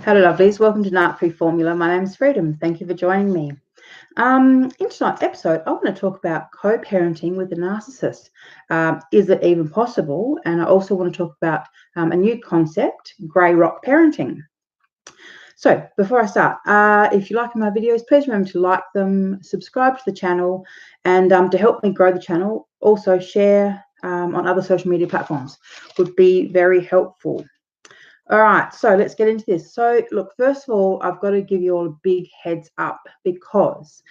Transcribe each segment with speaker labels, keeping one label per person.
Speaker 1: Hello, lovelies. Welcome to Narc Formula. My name is Freedom. Thank you for joining me. In tonight's episode, I want to talk about co-parenting with a narcissist. Is it even possible? And I also want to talk about a new concept, GreyRock Parenting. So before I start, if you like my videos, please remember to like them, subscribe to the channel, and to help me grow the channel, also share on other social media platforms would be very helpful. All right, so let's get into this. So look, first of all, I've got to give you all a big heads up because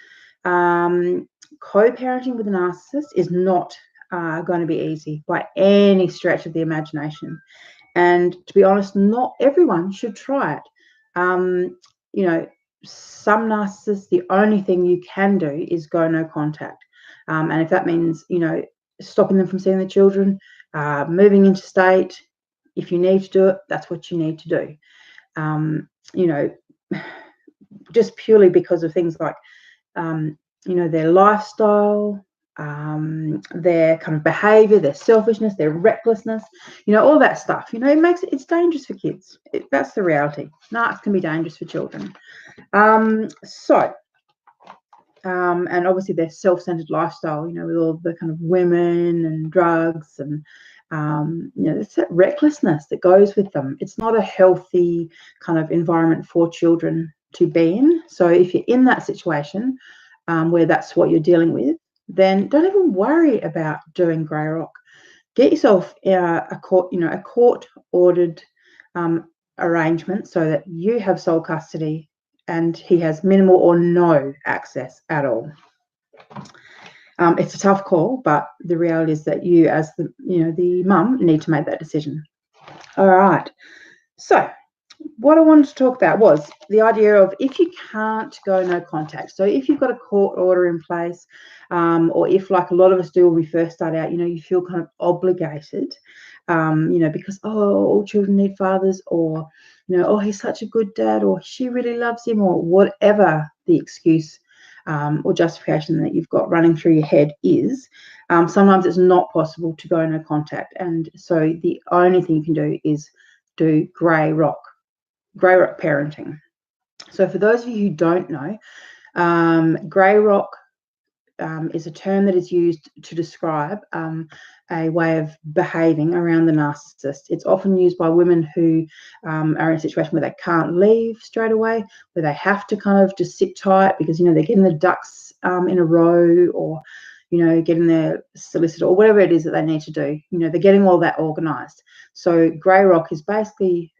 Speaker 1: co-parenting with a narcissist is not going to be easy by any stretch of the imagination. And to be honest, not everyone should try it. You know, some narcissists, the only thing you can do is go no contact. And if that means, stopping them from seeing the children, moving interstate, if you need to do it, that's what you need to do. Just purely because of things like, their lifestyle, their kind of behavior, their selfishness, their recklessness, all that stuff. It's dangerous for kids. That's the reality. Narcs can be dangerous for children. And obviously their self-centered lifestyle, with all the kind of women and drugs and it's that recklessness that goes with them. It's not a healthy kind of environment for children to be in. So if you're in that situation where that's what you're dealing with, then don't even worry about doing GreyRock. Get yourself a court-ordered arrangement so that you have sole custody and he has minimal or no access at all. It's a tough call, but the reality is that you, as the mum, need to make that decision. All right. So what I wanted to talk about was the idea of if you can't go no contact. So if you've got a court order in place, or if, like a lot of us do when we first start out, you feel kind of obligated, because, all children need fathers, or, he's such a good dad, or she really loves him, or whatever the excuse or justification that you've got running through your head is, sometimes it's not possible to go no contact. And so the only thing you can do is do GreyRock Parenting. So for those of you who don't know, GreyRock is a term that is used to describe a way of behaving around the narcissist. It's often used by women who are in a situation where they can't leave straight away, where they have to kind of just sit tight because, they're getting the ducks in a row, or, getting their solicitor, or whatever it is that they need to do. They're getting all that organized. So GreyRock is basically,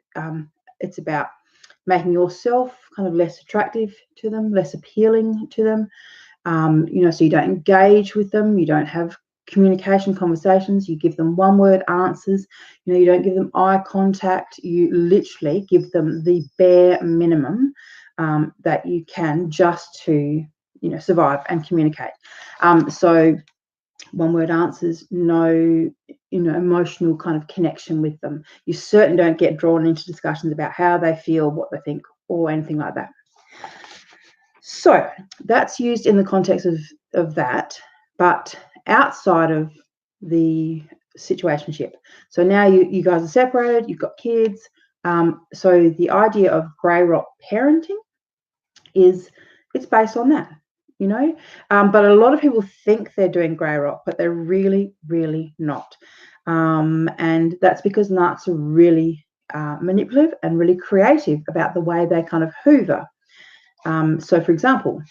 Speaker 1: it's about making yourself kind of less attractive to them, less appealing to them. So you don't engage with them, you don't have communication conversations, you give them one-word answers, you don't give them eye contact, you literally give them the bare minimum that you can just to, survive and communicate. So one-word answers, no, emotional kind of connection with them. You certainly don't get drawn into discussions about how they feel, what they think, or anything like that. So that's used in the context of that, but outside of the situationship. So now you guys are separated, you've got kids. So the idea of GreyRock parenting it's based on that, but a lot of people think they're doing GreyRock, but they're really, really not. And that's because Narcs are really manipulative and really creative about the way they kind of hoover. So for example,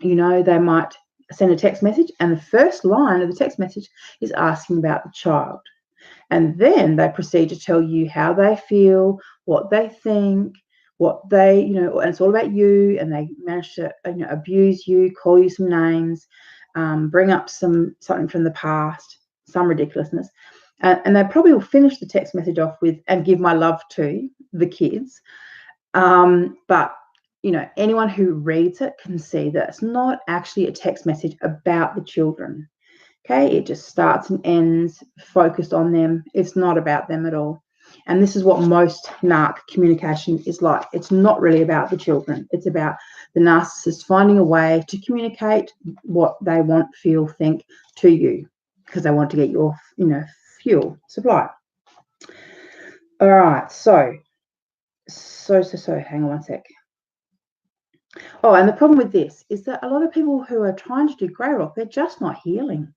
Speaker 1: they might send a text message and the first line of the text message is asking about the child. And then they proceed to tell you how they feel, what they think, what they, and it's all about you, and they manage to, abuse you, call you some names, bring up something from the past, some ridiculousness. And they probably will finish the text message off with, and give my love to the kids. But anyone who reads it can see that it's not actually a text message about the children. Okay, it just starts and ends focused on them. It's not about them at all. And this is what most narc communication is like. It's not really about the children. It's about the narcissist finding a way to communicate what they want, feel, think to you, because they want to get your, fuel supply. All right, so hang on one sec. Oh, and the problem with this is that a lot of people who are trying to do GreyRock, they're just not healing.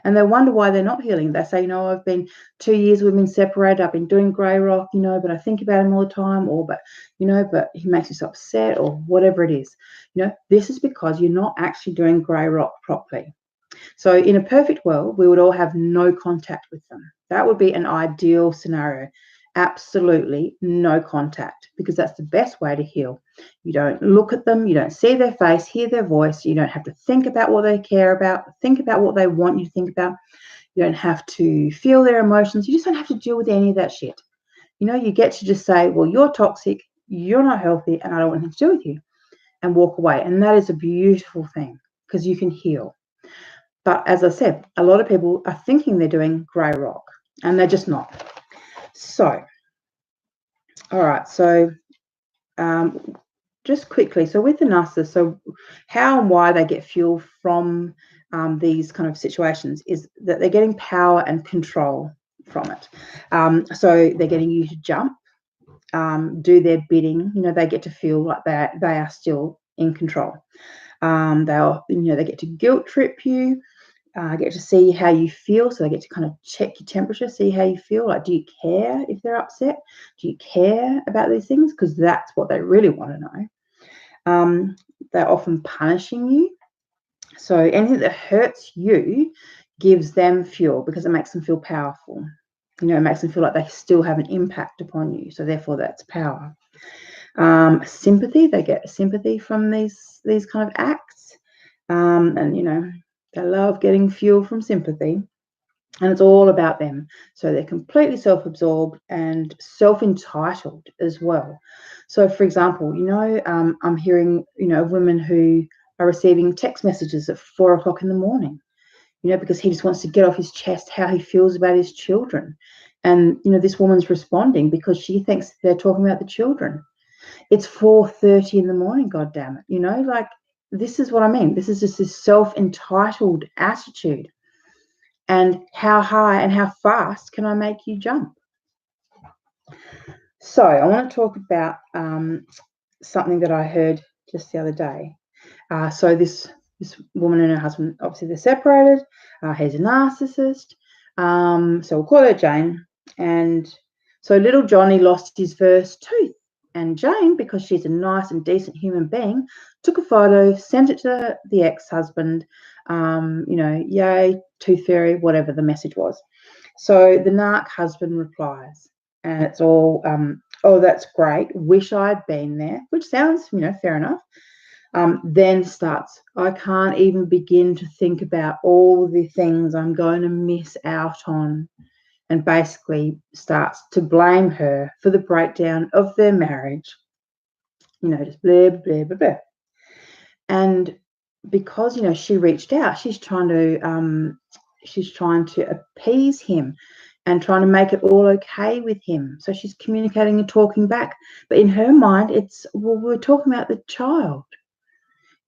Speaker 1: And they wonder why they're not healing. They say, I've been 2 years, we've been separated, I've been doing GreyRock, but I think about him all the time, or but he makes us upset, or whatever it is. This is because you're not actually doing GreyRock properly. So in a perfect world, we would all have no contact with them. That would be an ideal scenario. Absolutely no contact, because that's the best way to heal. You don't look at them, you don't see their face, hear their voice, you don't have to think about what they care about, think about what they want you to think about. You don't have to feel their emotions. You just don't have to deal with any of that shit. You get to just say, well, you're toxic, you're not healthy, and I don't want anything to do with you, and walk away. And that is a beautiful thing, because you can heal. But as I said, a lot of people are thinking they're doing GreyRock, and they're just not. So, all right. So, just quickly. So, with the narcissist, so how and why they get fuel from these kind of situations is that they're getting power and control from it. So they're getting you to jump, do their bidding. They get to feel like they are still in control. They get to guilt trip you. Get to see how you feel, so they get to kind of check your temperature, see how you feel. Like, do you care if they're upset? Do you care about these things? Because that's what they really want to know. They're often punishing you, so anything that hurts you gives them fuel, because it makes them feel powerful. It makes them feel like they still have an impact upon you, so therefore that's power. Sympathy, they get sympathy from these kind of acts, and they love getting fuel from sympathy, and it's all about them. So they're completely self-absorbed and self-entitled as well. So, for example, I'm hearing, of women who are receiving text messages at 4 o'clock in the morning, because he just wants to get off his chest how he feels about his children. And, this woman's responding because she thinks they're talking about the children. It's 4:30 in the morning, God damn it. This is what I mean. This is just this self-entitled attitude. And how high and how fast can I make you jump? So I want to talk about something that I heard just the other day. So this woman and her husband, obviously they're separated. He's a narcissist. So we'll call her Jane. And so little Johnny lost his first tooth. And Jane, because she's a nice and decent human being, took a photo, sent it to the ex-husband, yay, tooth fairy, whatever the message was. So the narc husband replies, and it's all, oh, that's great, wish I'd been there, which sounds, fair enough. Then starts, I can't even begin to think about all the things I'm going to miss out on. And basically starts to blame her for the breakdown of their marriage. Just blah, blah, blah, blah. And because, she reached out, she's trying to appease him and trying to make it all okay with him. So she's communicating and talking back. But in her mind, it's, well, we're talking about the child,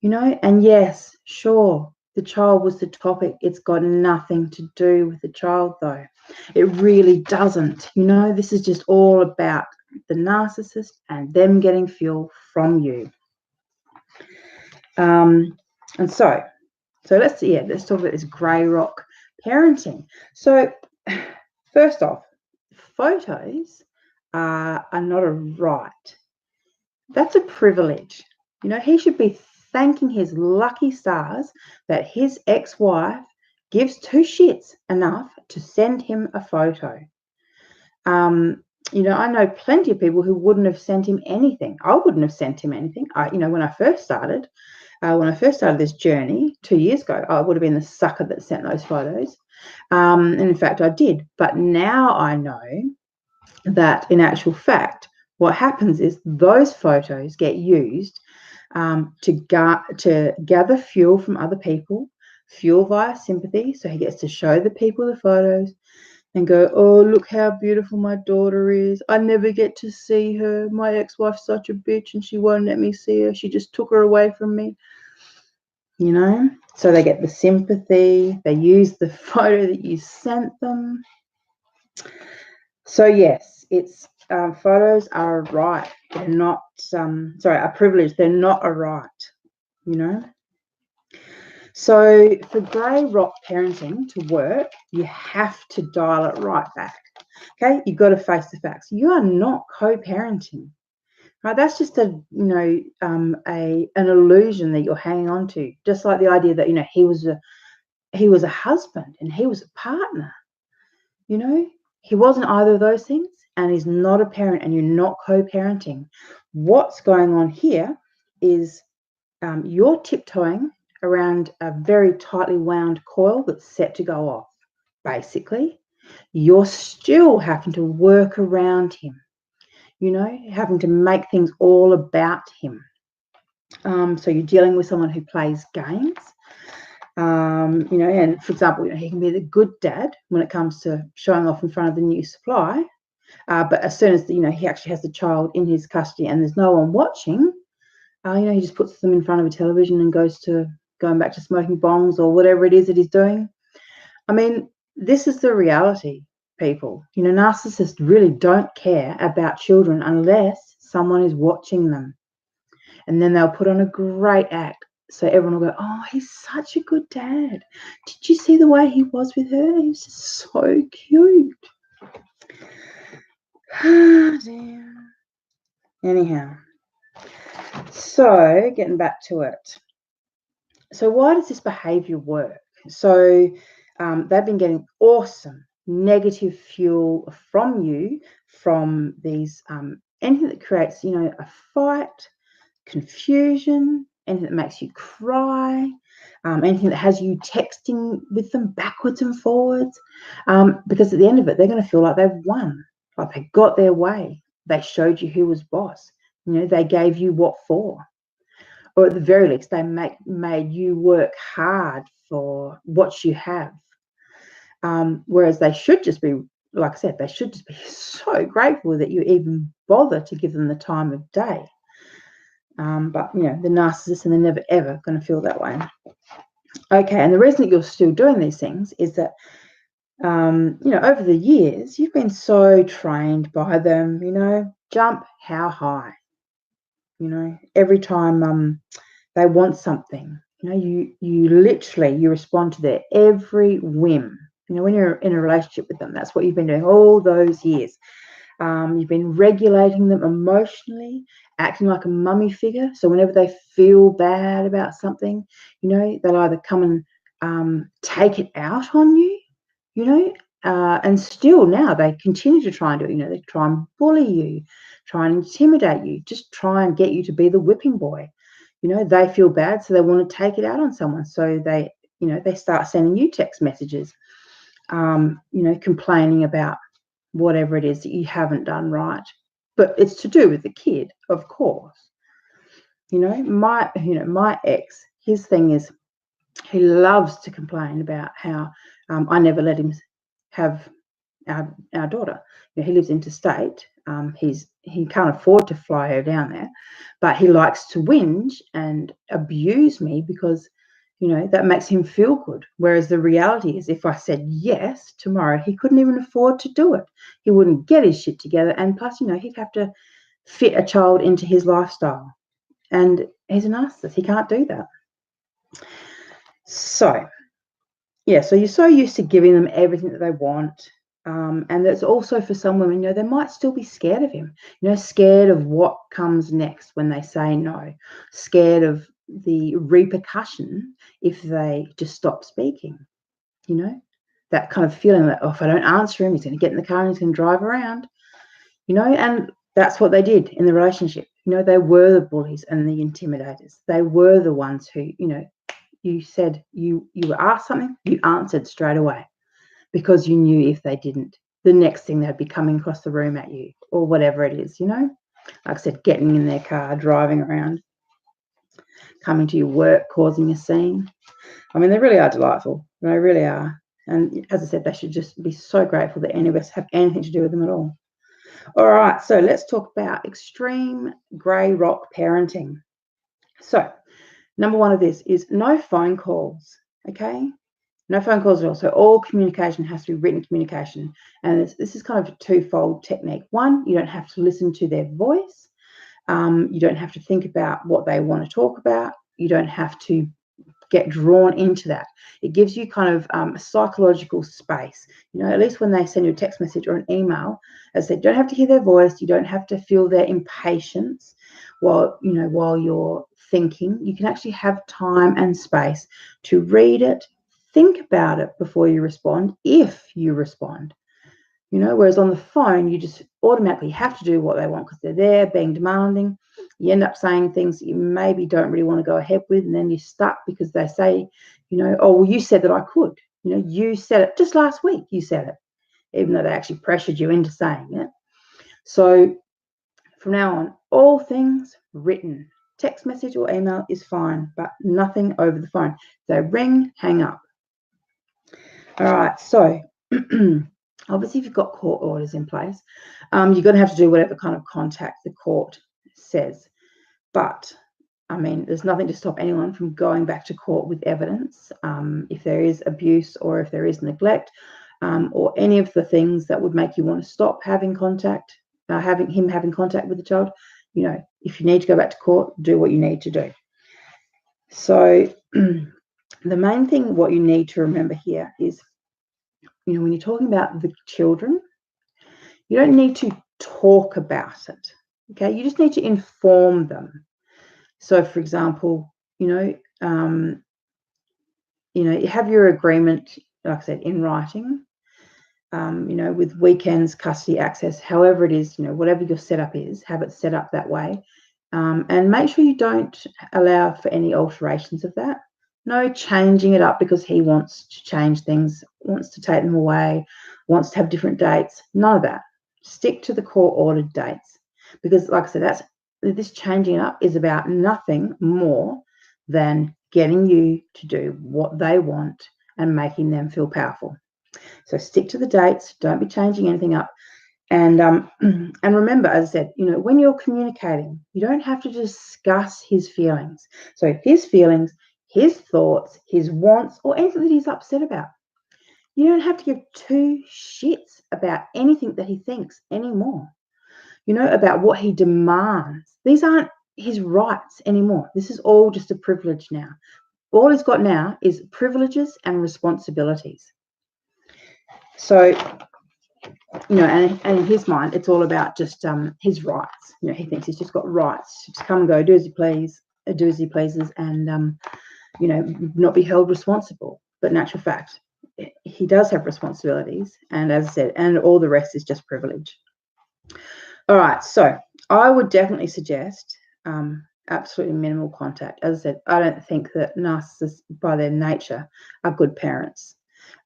Speaker 1: and yes, sure, the child was the topic. It's got nothing to do with the child, though. It really doesn't. This is just all about the narcissist and them getting fuel from you. And so let's talk about this GreyRock parenting. So first off, photos are not a right. That's a privilege. He should be thanking his lucky stars that his ex-wife gives two shits enough to send him a photo. I know plenty of people who wouldn't have sent him anything. I wouldn't have sent him anything. When I first started this journey 2 years ago, I would have been the sucker that sent those photos. And in fact, I did. But now I know that in actual fact, what happens is those photos get used to gather fuel from other people, fuel via sympathy. So he gets to show the people the photos and go, oh, look how beautiful my daughter is. I never get to see her. My ex-wife's such a bitch and she won't let me see her. She just took her away from me. So they get the sympathy. They use the photo that you sent them. So yes, it's photos are a right. They're not, a privilege. They're not a right, you know. So for GreyRock Parenting to work, you have to dial it right back. Okay, you've got to face the facts. You are not co-parenting. Right, that's just an illusion that you're hanging on to. Just like the idea that he was a husband and he was a partner. He wasn't either of those things, and he's not a parent, and you're not co-parenting. What's going on here is you're tiptoeing around a very tightly wound coil that's set to go off. Basically, you're still having to work around him. Having to make things all about him. So you're dealing with someone who plays games. And for example, he can be the good dad when it comes to showing off in front of the new supply. But as soon as he actually has the child in his custody and there's no one watching, he just puts them in front of a television and going back to smoking bongs or whatever it is that he's doing. I mean, this is the reality, people. Narcissists really don't care about children unless someone is watching them. And then they'll put on a great act. So everyone will go, oh, he's such a good dad. Did you see the way he was with her? He was just so cute. Dear. Anyhow, so getting back to it. So why does this behavior work? So they've been getting awesome negative fuel from you, from these anything that creates, a fight, confusion, anything that makes you cry, anything that has you texting with them backwards and forwards, because at the end of it, they're going to feel like they've won, like they got their way. They showed you who was boss. They gave you what for. Or at the very least, they made you work hard for what you have. Whereas they should just be, like I said, they should just be so grateful that you even bother to give them the time of day. But, the narcissists, and they're never, ever going to feel that way. Okay, and the reason that you're still doing these things is that, over the years, you've been so trained by them, jump how high. Every time they want something, you literally, you respond to their every whim. When you're in a relationship with them, that's what you've been doing all those years. You've been regulating them emotionally, acting like a mummy figure. So whenever they feel bad about something, they'll either come and take it out on you, and still now they continue to try and do it. They try and bully you, try and intimidate you, just try and get you to be the whipping boy. They feel bad, so they want to take it out on someone. So they start sending you text messages, complaining about whatever it is that you haven't done right. But it's to do with the kid, of course. My ex, his thing is he loves to complain about how I never let him have our daughter. He lives interstate. He can't afford to fly her down there, but he likes to whinge and abuse me because that makes him feel good. Whereas the reality is, if I said yes tomorrow, he couldn't even afford to do it. He wouldn't get his shit together, and plus, he'd have to fit a child into his lifestyle. And he's a narcissist. He can't do that. So, yeah, so you're so used to giving them everything that they want. And that's also for some women, they might still be scared of him, scared of what comes next when they say no, scared of the repercussion if they just stop speaking, that kind of feeling that, if I don't answer him, he's going to get in the car and he's going to drive around, and that's what they did in the relationship. They were the bullies and the intimidators. They were the ones who, you said you were asked something, you answered straight away, because you knew if they didn't, the next thing they'd be coming across the room at you or whatever it is, like I said, getting in their car, driving around, coming to your work, causing a scene. I mean, they really are delightful. They really are. And as I said, they should just be so grateful that any of us have anything to do with them at all. All right, so let's talk about extreme GreyRock parenting. So number one of this is no phone calls, okay? No phone calls at all. So all communication has to be written communication. And this is kind of a twofold technique. One, you don't have to listen to their voice. You don't have to think about what they want to talk about. You don't have to get drawn into that. It gives you kind of a psychological space. At least when they send you a text message or an email, as I said, you don't have to hear their voice. You don't have to feel their impatience while you're thinking. You can actually have time and space to read it, think about it before you respond, if you respond. Whereas on the phone, you just automatically have to do what they want because they're there being demanding. You end up saying things that you maybe don't really want to go ahead with, and then you're stuck because they say, oh, well, you said that I could. You said it just last week. You said it, even though they actually pressured you into saying it. So from now on, all things written, text message or email is fine, but nothing over the phone. They ring, hang up. All right, so obviously, if you've got court orders in place, you're going to have to do whatever kind of contact the court says. But, I mean, there's nothing to stop anyone from going back to court with evidence if there is abuse or if there is neglect or any of the things that would make you want to stop having contact, having contact with the child. If you need to go back to court, do what you need to do. So the main thing, what you need to remember here is, when you're talking about the children, you don't need to talk about it. Okay, you just need to inform them. So, for example, you have your agreement, like I said, in writing. With weekends, custody, access, however it is, whatever your setup is, have it set up that way, and make sure you don't allow for any alterations of that. No changing it up because he wants to change things, wants to take them away, wants to have different dates. None of that. Stick to the court-ordered dates because, like I said, this changing it up is about nothing more than getting you to do what they want and making them feel powerful. So stick to the dates. Don't be changing anything up. And remember, as I said, when you're communicating, you don't have to discuss his feelings. So his feelings, his thoughts, his wants, or anything that he's upset about. You don't have to give two shits about anything that he thinks anymore, about what he demands. These aren't his rights anymore. This is all just a privilege now. All he's got now is privileges and responsibilities. So, and in his mind, it's all about just his rights. He thinks he's just got rights to come and go, do as he pleases, and not be held responsible. But in actual fact, he does have responsibilities, and as I said, and all the rest is just privilege. All right, so I would definitely suggest absolutely minimal contact. As I said, I don't think that narcissists, by their nature, are good parents.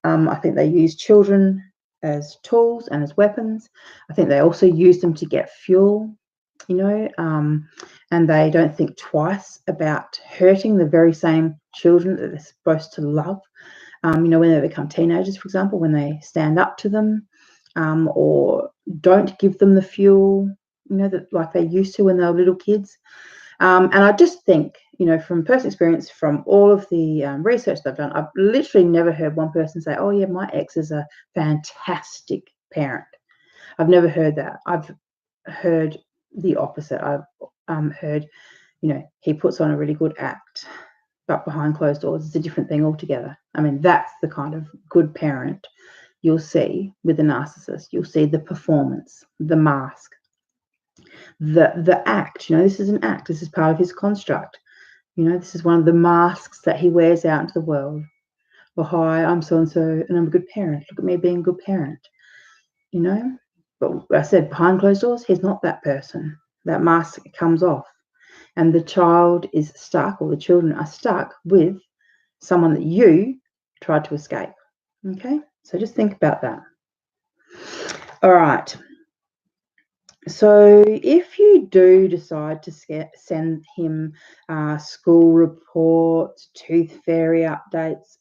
Speaker 1: I think they use children as tools and as weapons. I think they also use them to get fuel, and they don't think twice about hurting the very same children that they're supposed to love. When they become teenagers, for example, when they stand up to them or don't give them the fuel, that like they used to when they were little kids. And I just think, from personal experience, from all of the research that I've done, I've literally never heard one person say, oh, yeah, my ex is a fantastic parent. I've never heard that. I've heard the opposite. I've heard, he puts on a really good act, but behind closed doors, it's a different thing altogether. I mean, that's the kind of good parent you'll see with a narcissist. You'll see the performance, the mask, the act. This is an act. This is part of his construct. This is one of the masks that he wears out into the world. Well, hi, I'm so-and-so, and I'm a good parent. Look at me being a good parent. But I said, behind closed doors, he's not that person. That mask comes off. And the child is stuck, or the children are stuck with someone that you tried to escape. Okay? So just think about that. All right. So if you do decide to send him school reports, tooth fairy updates,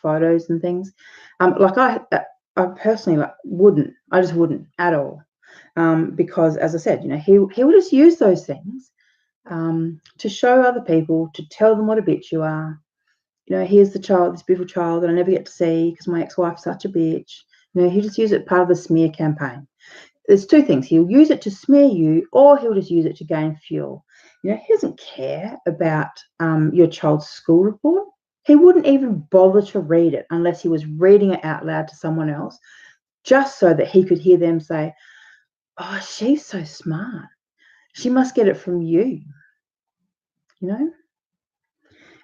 Speaker 1: photos and things, like I personally wouldn't. I just wouldn't at all, because as I said, he will just use those things to show other people, to tell them what a bitch you are, you know, here's the child, this beautiful child that I never get to see because my ex-wife's such a bitch. You know, he'll just use it part of the smear campaign. There's two things. He'll use it to smear you, or he'll just use it to gain fuel. You know, he doesn't care about your child's school report. He wouldn't even bother to read it unless he was reading it out loud to someone else, just so that he could hear them say, oh, she's so smart. She must get it from you, you know?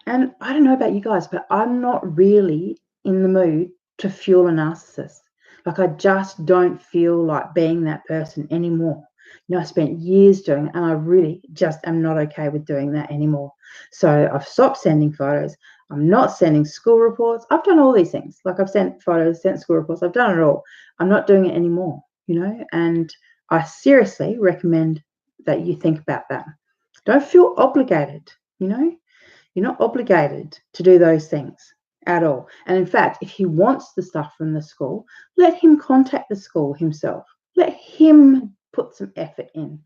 Speaker 1: And I don't know about you guys, but I'm not really in the mood to fuel a narcissist. Like, I just don't feel like being that person anymore. You know, I spent years doing it, and I really just am not okay with doing that anymore. So I've stopped sending photos. I'm not sending school reports. I've done all these things. Like, I've sent photos, sent school reports. I've done it all. I'm not doing it anymore, you know, and I seriously recommend that you think about that. Don't feel obligated, you know. You're not obligated to do those things at all. And in fact, if he wants the stuff from the school, let him contact the school himself. Let him put some effort in.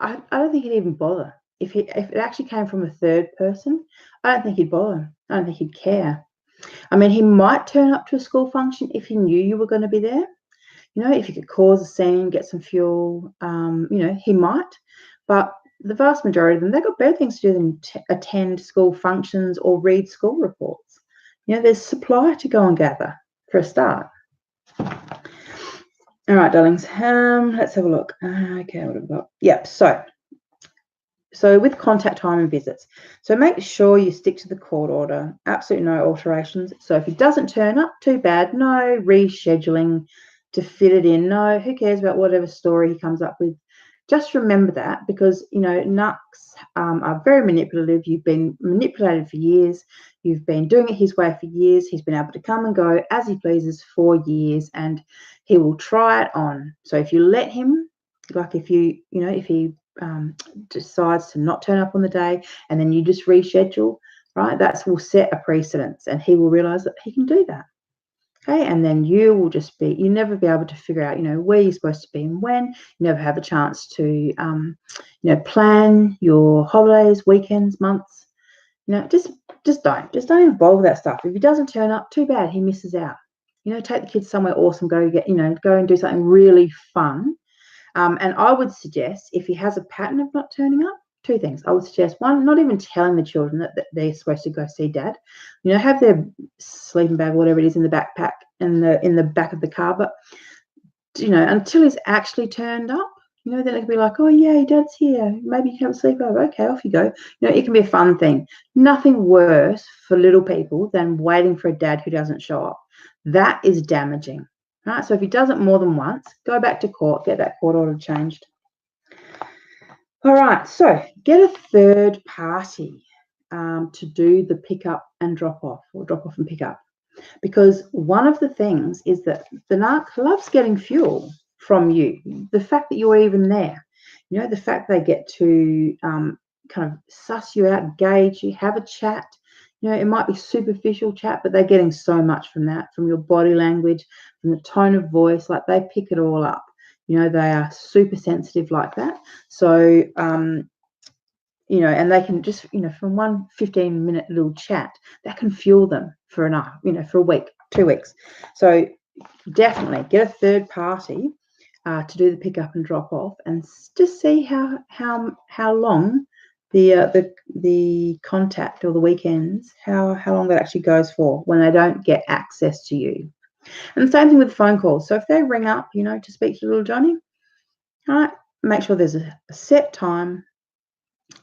Speaker 1: I don't think he'd even bother. If it actually came from a third person, I don't think he'd bother. I don't think he'd care. I mean, he might turn up to a school function if he knew you were going to be there. You know, if you could cause a scene, get some fuel, you know, he might. But the vast majority of them, they've got better things to do than attend school functions or read school reports. You know, there's supply to go and gather for a start. All right, darlings, let's have a look. Okay, what have we got? Yep, so with contact time and visits, so make sure you stick to the court order. Absolutely no alterations. So if he doesn't turn up, too bad. No rescheduling to fit it in. No, who cares about whatever story he comes up with? Just remember that, because, you know, Narcs are very manipulative. You've been manipulated for years. You've been doing it his way for years. He's been able to come and go as he pleases for years, and he will try it on. So if you let him, like if he decides to not turn up on the day and then you just reschedule, right, that will set a precedence, and he will realize that he can do that. Okay, and then you will just be, you never be able to figure out, you know, where you're supposed to be and when. You never have a chance to, you know, plan your holidays, weekends, months. You know, just don't involve that stuff. If he doesn't turn up, too bad, he misses out. You know, take the kids somewhere awesome, go and do something really fun. And I would suggest, if he has a pattern of not turning up, two things. I would suggest, one, not even telling the children that they're supposed to go see dad. You know, have their sleeping bag, whatever it is, in the backpack and in the back of the car. But, you know, until he's actually turned up, you know, then it can be like, oh, yeah, dad's here. Maybe you can have a sleepover. Okay, off you go. You know, it can be a fun thing. Nothing worse for little people than waiting for a dad who doesn't show up. That is damaging. Right? So if he does it more than once, go back to court, get that court order changed. All right, so get a third party to do the pick up and drop off, or drop off and pick up. Because one of the things is that the narc loves getting fuel from you. The fact that you're even there, you know, the fact they get to kind of suss you out, gauge you, have a chat. You know, it might be superficial chat, but they're getting so much from that, from your body language, from the tone of voice. Like, they pick it all up. You know, they are super sensitive like that. So, you know, and they can just, you know, from one 15-minute little chat, that can fuel them for enough, you know, for a week, 2 weeks. So definitely get a third party to do the pick up and drop off, and just see how long the contact, or the weekends, how long that actually goes for when they don't get access to you. And the same thing with phone calls. So if they ring up, you know, to speak to little Johnny, all right, make sure there's a set time.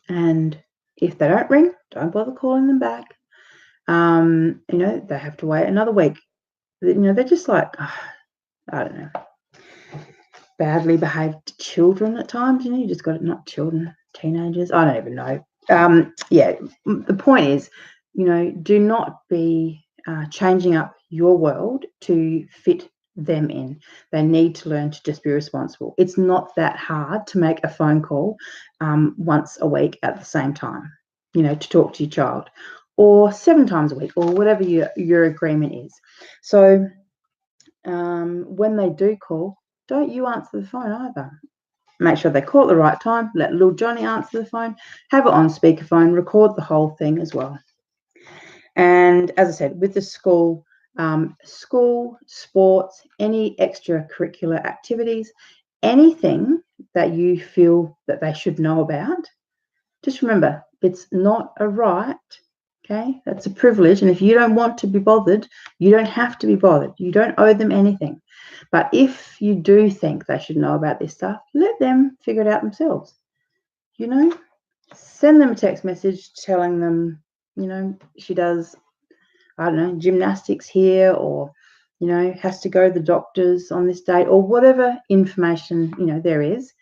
Speaker 1: And if they don't ring, don't bother calling them back. You know, they have to wait another week. You know, they're just like, I don't know, badly behaved children at times. You know, you just got it, not children, teenagers. I don't even know. Yeah, the point is, you know, do not be changing up your world to fit them in. They need to learn to just be responsible. It's not that hard to make a phone call once a week at the same time, you know, to talk to your child, or 7 times a week, or whatever your agreement is. So when they do call, don't you answer the phone either. Make sure they call at the right time. Let little Johnny answer the phone. Have it on speakerphone. Record the whole thing as well. And as I said, with the school, sports, any extracurricular activities, anything that you feel that they should know about, just remember, it's not a right, okay? That's a privilege. And if you don't want to be bothered, you don't have to be bothered. You don't owe them anything. But if you do think they should know about this stuff, let them figure it out themselves. You know, send them a text message telling them, you know, she does, I don't know, gymnastics here, or, you know, has to go to the doctors on this date, or whatever information, you know, there is.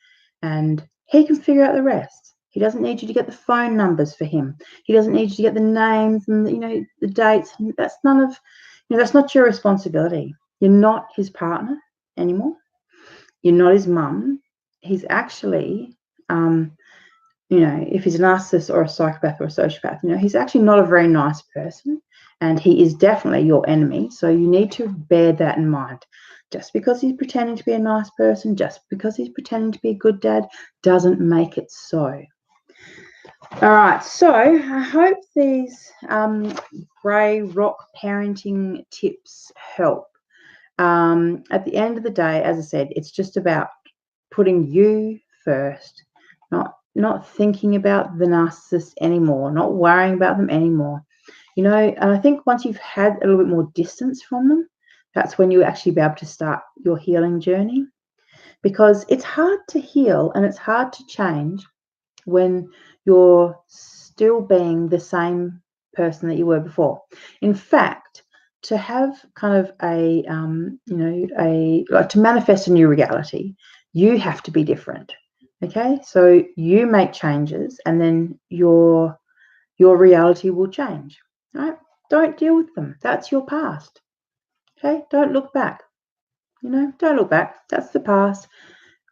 Speaker 1: And he can figure out the rest. He doesn't need you to get the phone numbers for him. He doesn't need you to get the names and, you know, the dates. That's none of, you know, that's not your responsibility. You're not his partner anymore. You're not his mum. He's actually, you know, if he's a narcissist or a psychopath or a sociopath, you know, he's actually not a very nice person, and he is definitely your enemy. So you need to bear that in mind. Just because he's pretending to be a nice person, just because he's pretending to be a good dad, doesn't make it so. All right, so I hope these GreyRock parenting tips help. At the end of the day, as I said, it's just about putting you first, not thinking about the narcissist anymore, not worrying about them anymore. You know, and I think once you've had a little bit more distance from them, that's when you actually be able to start your healing journey. Because it's hard to heal and it's hard to change when you're still being the same person that you were before. In fact, to have kind of a, you know, like to manifest a new reality, you have to be different. Okay, so you make changes, and then your reality will change. Right? Don't deal with them. That's your past. Okay, don't look back. You know, don't look back. That's the past.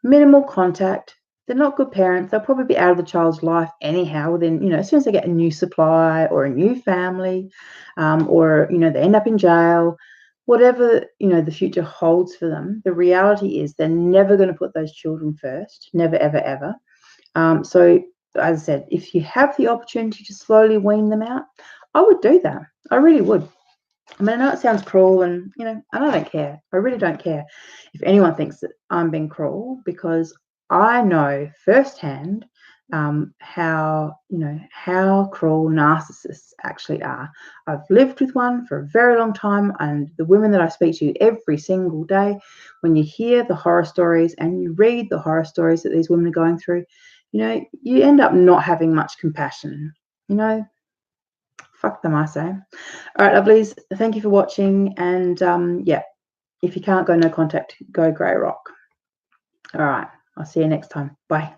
Speaker 1: Minimal contact. They're not good parents. They'll probably be out of the child's life anyhow. Then, you know, as soon as they get a new supply or a new family, or, you know, they end up in jail, whatever, you know, the future holds for them, the reality is they're never going to put those children first. Never, ever, ever. So, as I said, if you have the opportunity to slowly wean them out, I would do that. I really would. I mean, I know it sounds cruel, and, you know, and I don't care. I really don't care if anyone thinks that I'm being cruel, because I know firsthand how, you know, how cruel narcissists actually are. I've lived with one for a very long time, and the women that I speak to every single day, when you hear the horror stories and you read the horror stories that these women are going through, you know, you end up not having much compassion. You know, fuck them, I say. All right, lovelies, thank you for watching. And yeah, if you can't go no contact, go GreyRock. All right, I'll see you next time. Bye.